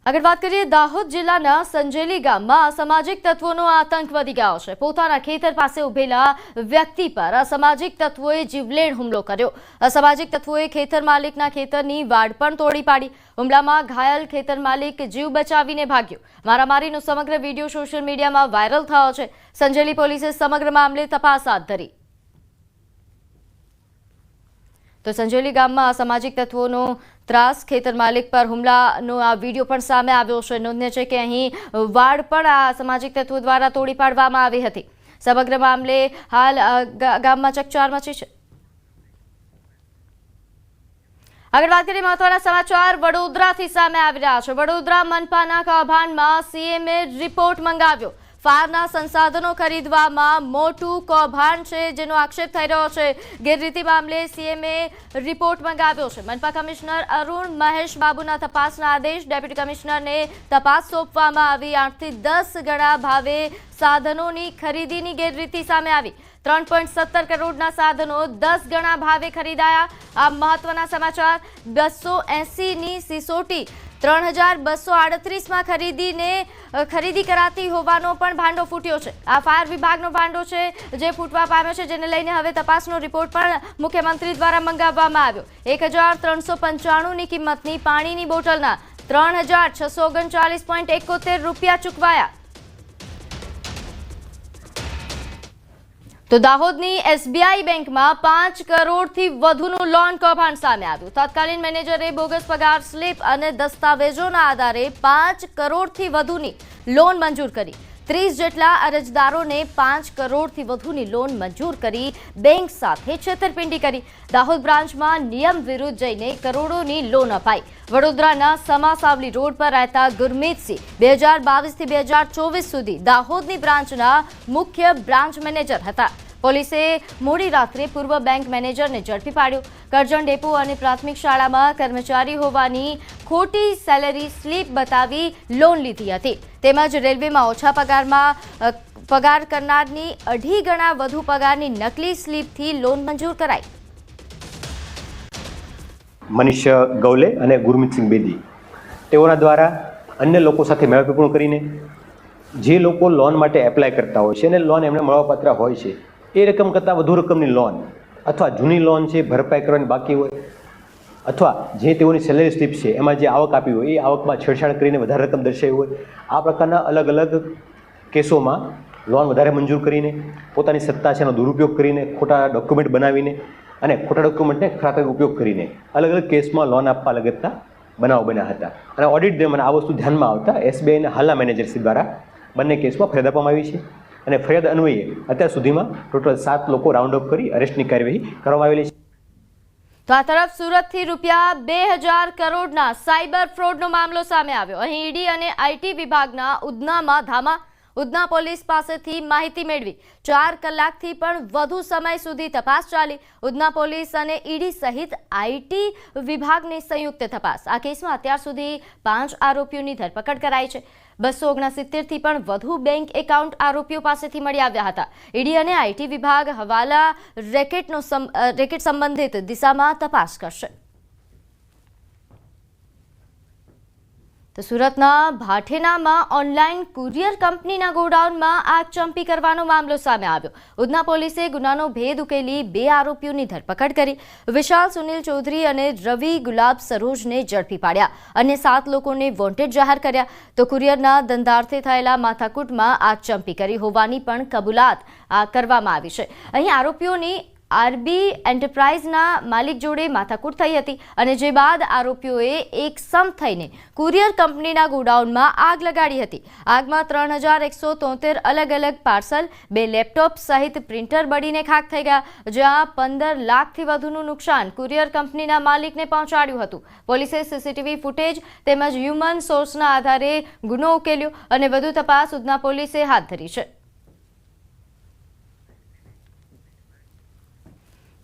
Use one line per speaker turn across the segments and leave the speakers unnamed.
આગળ વાત કરીએ દાહોદ જિલ્લાના સંજેલી ગામમાં અસામાજિક તત્વોનો આતંક વધી ગયો છે। પોતાના ખેતર પાસે ઉભેલા વ્યક્તિ પર અસામાજિક તત્વોએ જીવલેણ હુમલો કર્યો। અસામાજિક તત્વોએ ખેતર માલિકના ખેતરની વાડ પણ તોડી પાડી। હુમલામાં ઘાયલ ખેતર માલિક જીવ બચાવીને ભાગ્યો। મારામારીનો સમગ્ર વિડીયો સોશિયલ મીડિયામાં વાયરલ થયો છે। સંજેલી પોલીસે સમગ્ર મામલે તપાસ હાથ ધરી। तो संजेली गाम में असामाजिक तत्वों त्रास खेतर मालिक पर हुमलानो आ वीडियो पण सामे आव्यो छे। नोंधनीय छे के अहीं वाड पण आ असामाजिक तत्वों द्वारा तोड़ी पाडवामां आवी हती। समग्र मामले हाल गाममां चकचार मची छे। આગળ વાત કરીએ મહત્વના સમાચાર વડોદરાથી સામે આવી રહ્યા છે। વડોદરા મનપાના કૌભાંડમાં સીએમએ રિપોર્ટ મંગાવ્યો। ફાયરના સંસાધનો ખરીદવામાં મોટું કૌભાંડ છે જેનો આક્ષેપ થઈ રહ્યો છે। ગેરરીતિ મામલે સીએમએ રિપોર્ટ મંગાવ્યો છે। મનપા કમિશનર અરુણ મહેશ બાબુના તપાસના આદેશ ડેપ્યુટી કમિશનરને તપાસ સોંપવામાં આવી। 8 થી 10 ગણા ભાવે સાધનોની ખરીદીની ગેરરીતિ સામે આવી। 3.17 કરોડના સાધનો 10 ગણા ભાવે ખરીદાયા। આ મહત્વના સમાચાર। 280 ની સિસોટી 3238 માં ખરીદી કરાતી હોવાનો પણ ભાંડો ફૂટ્યો છે। આ ફાયર વિભાગનો ભાંડો છે જે ફૂટવા પામ્યો છે, જેને લઈને હવે તપાસનો રિપોર્ટ પણ મુખ્યમંત્રી દ્વારા મંગાવવામાં આવ્યો। 1395 ની કિંમતની પાણીની બોટલના 3639.71 રૂપિયા ચૂકવાયા। तो दाहोदनी एसबीआई बैंक में 5 करोड़ थी वधुनु लोन कौभांड सामे आव्युं। तत्कालीन मैनेजरे बोगस पगार स्लीप अने दस्तावेजोना आधारे 5 करोड़ थी वधुनी लोन मंजूर करी। 30 जेटला अरजदारोने 5 करोड़ थी वधुनी लोन मंजूर करी बैंक साथे छेतरपिंडी करी। दाहोद ब्रांच में नियम विरुद्ध जईने करोड़ोनी लोन अपाई। वडोदराना समासावली रोड पर रहता गुरमीत सिंह 2022 થી 2024 सुधी दाहोदनी ब्रांचना मुख्य ब्रांच मैनेजर हता। પોલીસે મોડી રાત્રે પૂર્વ બેંક મેનેજરને ઝડપી પાડ્યો। કરજણ ડેપો અને પ્રાથમિક શાળામાં કર્મચારી હોવાની ખોટી સેલેરી સ્લીપ બતાવી લોન લીધી હતી। તેમજ રેલવેમાં ઓછા પગાર કરનારની 2.5 ગણા વધુ પગારની નકલી સ્લીપથી લોન મંજૂર કરાઈ।
મનીષ ગૌલે અને ગુરમીત સિંહ બેદી તેઓના દ્વારા અન્ય લોકો સાથે મેળાપીપણું કરીને જે લોકો લોન માટે એપ્લાય કરતા હોય છે અને લોન એમને મળવાપાત્ર હોય છે એ રકમ કરતાં વધુ રકમની લોન અથવા જૂની લોન છે ભરપાઈ કરવાની બાકી હોય અથવા જે તેઓની સેલેરી સ્લીપ છે એમાં જે આવક આપી હોય એ આવકમાં છેડછાડ કરીને વધારે રકમ દર્શાવી હોય, આ પ્રકારના અલગ અલગ કેસોમાં લોન વધારે મંજૂર કરીને પોતાની સત્તા છે એનો દુરુપયોગ કરીને ખોટા ડોક્યુમેન્ટ બનાવીને અને ખોટા ડોક્યુમેન્ટને ખરાબ ઉપયોગ કરીને અલગ અલગ કેસમાં લોન આપવા લગતના બનાવ બન્યા હતા। અને ઓડિટ દરમિયાન આ વસ્તુ ધ્યાનમાં આવતા એસબીઆઈના હાલના મેનેજરશ્રી દ્વારા બંને કેસમાં ફરિયાદ આપવામાં આવી છે અને ફરિયાદ અન્વયે અત્યાર સુધીમાં ટોટલ 7 લોકો રાઉન્ડ અપ કરી અરેસ્ટની કાર્યવાહી કરવામાં આવેલી છે।
તો આ તરફ સુરતથી રૂપિયા 2000 કરોડના સાયબર ફ્રોડનો મામલો સામે આવ્યો। અહીં ઈડી અને આઈટી વિભાગના ઉધનામાં ધામા। ઉધના પોલીસ પાસેથી માહિતી મેળવી 4 કલાકથી પણ વધુ સમય સુધી તપાસ ચાલી। ઉધના પોલીસ અને ઈડી સહિત આઈટી વિભાગની સંયુક્ત તપાસ। આ કેસમાં અત્યાર સુધી 5 આરોપીઓની ધરપકડ કરાઈ છે। 269 થી પણ વધુ બેંક એકાઉન્ટ આરોપીઓ પાસેથી મળી આવ્યા હતા। ઈડી અને આઈટી વિભાગ હવાલા રેકેટ સંબંધિત દિશામાં તપાસ કરશે। તો સુરતના ભાઠેનામાં ઓનલાઈન કુરિયર કંપનીના ગોડાઉનમાં આગ ચંપી કરવાનો મામલો સામે આવ્યો। ઉધના પોલીસે ગુનાનો ભેદ ઉકેલી 2 આરોપીઓની ધરપકડ કરી। વિશાલ સુનિલ ચૌધરી અને રવિ ગુલાબ સરોજને ઝડપી પાડ્યા અને 7 લોકોને વોન્ટેડ જાહેર કર્યા। તો કુરિયરના ધંધાર્થે થયેલા માથાકૂટમાં આગ ચંપી કરી હોવાની પણ કબૂલાત કરવામાં આવી છે। અહીં આરોપીઓની આરબી એન્ટરપ્રાઇઝના માલિક જોડે માથાકૂટ થઈ હતી અને જે બાદ આરોપીઓએ એકસમ થઈને કુરિયર કંપનીના ગોડાઉનમાં આગ લગાડી હતી। આગમાં 3173 અલગ અલગ પાર્સલ, 2 લેપટોપ સહિત પ્રિન્ટર બળીને ખાખ થઈ ગયા, જ્યાં 15 લાખથી વધુનું નુકસાન કુરિયર કંપનીના માલિકને પહોંચાડ્યું હતું। પોલીસે સીસીટીવી ફૂટેજ તેમજ હ્યુમન સોર્સના આધારે ગુનો ઉકેલ્યો અને વધુ તપાસ ઉધના પોલીસે હાથ ધરી છે।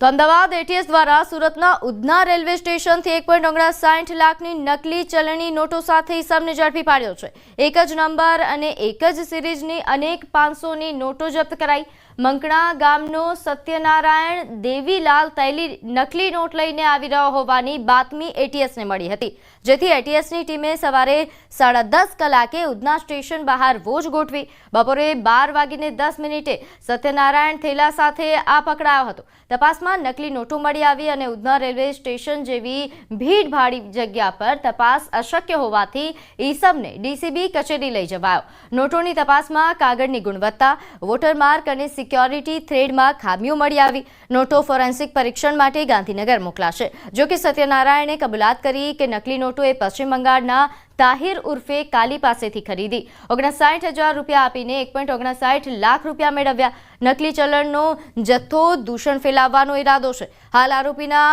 તો અમદાવાદ એટીએસ દ્વારા સુરતના ઉધના રેલવે સ્ટેશનથી 1.59 લાખની નકલી ચલણી નોટો સાથે ઇસમને ઝડપી પાડ્યો છે. એક જ નંબર અને એક જ સિરીઝની અનેક 500ની નોટો જપ્ત કરાઈ. મંકણા ગામનો સત્યનારાયણ દેવીલાલ તૈલી નકલી નોટ લઈને આવી રહ્યો હોવાની બાતમી એટીએસને મળી હતી, જેથી એટીએસની ટીમે સવારે 10:30 કલાકે ઉધના સ્ટેશન બહાર વોચ ગોઠવી. બપોરે 12:10 સત્યનારાયણ થેલા સાથે આ પકડાયો હતો. તપાસમાં નકલી નોટો મળી આવી અને ઉધના રેલવે સ્ટેશન જેવી ભીડભાડી જગ્યા પર તપાસ અશક્ય હોવાથી ઈસમને ડીસીબી કચેરી લઈ જવાયો. નોટોની તપાસમાં કાગળની ગુણવત્તા, વોટરમાર્ક અને સિક્યોરિટી થ્રેડમાં ખામીઓ મળી આવી. નોટો ફોરેન્સિક પરીક્ષણ માટે ગાંધીનગર મોકલાશે. જો કે સત્યનારાયણે કબૂલાત કરી કે નકલી નોટો એ પશ્ચિમ બંગાળના તાહિર ઉર્ફે કાલી પાસેથી ખરીદી 59,000 રૂપિયા આપીને 1.59 લાખ રૂપિયા મેળવ્યા. નકલી ચલણનો જથ્થો દૂષણ ફેલાવવાનો ઇરાદો છે. હાલ આરોપીના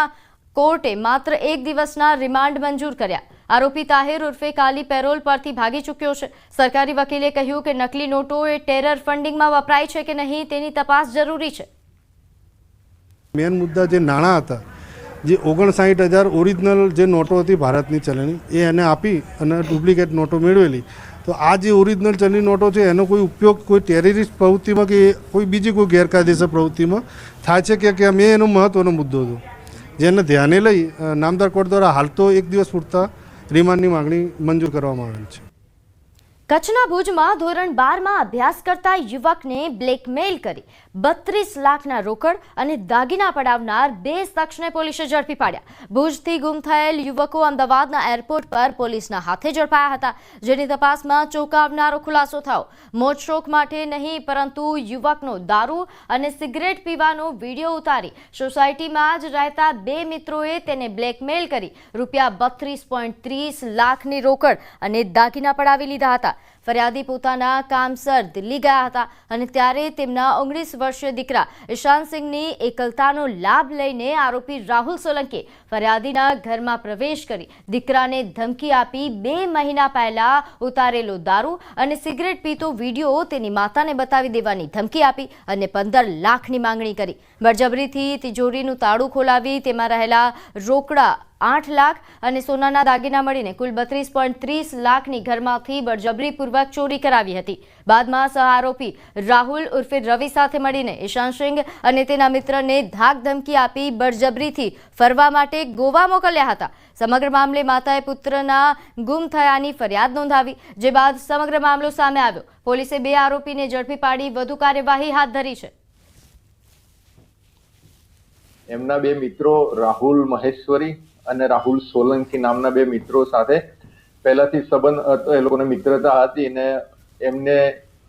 કોર્ટે માત્ર 1 દિવસના રિમાન્ડ મંજૂર કર્યા. આરોપી તાહિર ઉર્ફે કાલી પેરોલ પરથી ભાગી ચૂક્યો છે. સરકારી વકીલે કહ્યું કે નકલી નોટો એ ટેરર ફંડિંગમાં વપરાય છે કે નહીં તેની તપાસ જરૂરી છે.
મેન મુદ્દા જે નાણાં હતા, જે 59,000 ઓરિજિનલ જે નોટો હતી ભારતની ચલણી, એ એને આપી અને ડુપ્લિકેટ નોટો મેળવેલી. તો આ જે ઓરિજિનલ ચલણી નોટો છે એનો કોઈ ઉપયોગ કોઈ ટેરરિસ્ટ પ્રવૃત્તિમાં કે કોઈ બીજી કોઈ ગેરકાયદેસર પ્રવૃત્તિમાં થાય છે કે કેમ, એ એનો મહત્ત્વનો મુદ્દો હતો, જેને ધ્યાને લઈ નામદાર કોર્ટ દ્વારા હાલ તો 1 દિવસ પૂરતા રિમાન્ડની માગણી મંજૂર કરવામાં આવેલ છે.
કચ્છના ભુજમાં ધોરણ 12માં અભ્યાસ કરતા યુવકને બ્લેકમેલ કરી 32 લાખના રોકડ અને દાગીના પડાવનાર 2 શખ્સને પોલીસે ઝડપી પાડ્યા. ભુજથી ગુમ થયેલ યુવકો અમદાવાદના એરપોર્ટ પર પોલીસના હાથે ઝડપાયા હતા, જેની તપાસમાં ચોંકાવનારો ખુલાસો થયો. મોજ શોખ માટે નહીં પરંતુ યુવકનો દારૂ અને સિગરેટ પીવાનો વિડીયો ઉતારી સોસાયટીમાં જ રહેતા 2 મિત્રોએ તેને બ્લેકમેલ કરી ₹32.30 લાખની રોકડ અને દાગીના પડાવી લીધા હતા. ફરિયાદી પોતાના કામસર દિલ્હી ગયા હતા અને ત્યારે તેમના 19 વર્ષીય દીકરા ઈશાનસિંહની એકલતાનો લાભ લઈને આરોપી રાહુલ સોલંકીએ ફરિયાદીના ઘરમાં પ્રવેશ કરી દીકરાને ધમકી આપી 2 મહિના પહેલા ઉતારેલો દારૂ અને સિગરેટ પીતો વિડીયો તેની માતાને બતાવી દેવાની ધમકી આપી અને 15 લાખની માંગણી કરી. બળજબરીથી તિજોરીનું તાળું ખોલાવી તેમાં રહેલા રોકડા 8 લાખ અને સોનાના દાગીના મળીને કુલ 32.30 લાખની ઘરમાંથી બળજબરીપૂર્વક ચોરી કરાવી હતી. બાદમાં સહઆરોપી રાહુલ ઉર્ફે રવિ સાથે મળીને ઈશાનસિંહ અને તેના મિત્રને ધાક ધમકી આપી બળજબરીથી ફરવા માટે ગોવા મોકલ્યા હતા. સમગ્ર મામલે માતાએ પુત્રના ગુમ થયાની ફરિયાદ નોંધાવી, જે બાદ સમગ્ર મામલો સામે આવ્યો. પોલીસે 2 આરોપીને ઝડપી પાડી વધુ કાર્યવાહી હાથ ધરી છે.
એમના 2 મિત્રો રાહુલ મહેશ્વરી અને રાહુલ સોલંકી નામના 2 મિત્રો સાથે પહેલાથી સંબંધ હતો, એ લોકોને મિત્રતા હતી ને એમને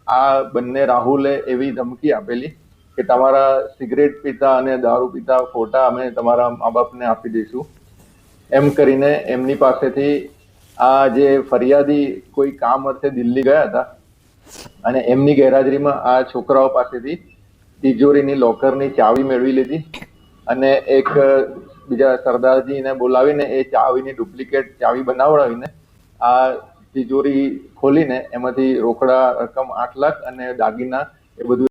આ બંને રાહુલે એવી ધમકી આપેલી કે તમારા સિગરેટ પીતા અને દારૂ પીતા ફોટા અમે તમારા મા બાપને આપી દઈશું એમ કરીને એમની પાસેથી આ જે ફરિયાદી કોઈ કામ અર્થે દિલ્હી ગયા હતા અને એમની ગેરહાજરીમાં આ છોકરાઓ પાસેથી તિજોરીની લોકરની ચાવી મેળવી લીધી અને એક બીજા સરદારજીને બોલાવીને એ ચાવીની ડુપ્લિકેટ ચાવી બનાવડાવીને આ તિજોરી ખોલીને એમાંથી રોકડા રકમ 8 લાખ અને દાગીના એ બધું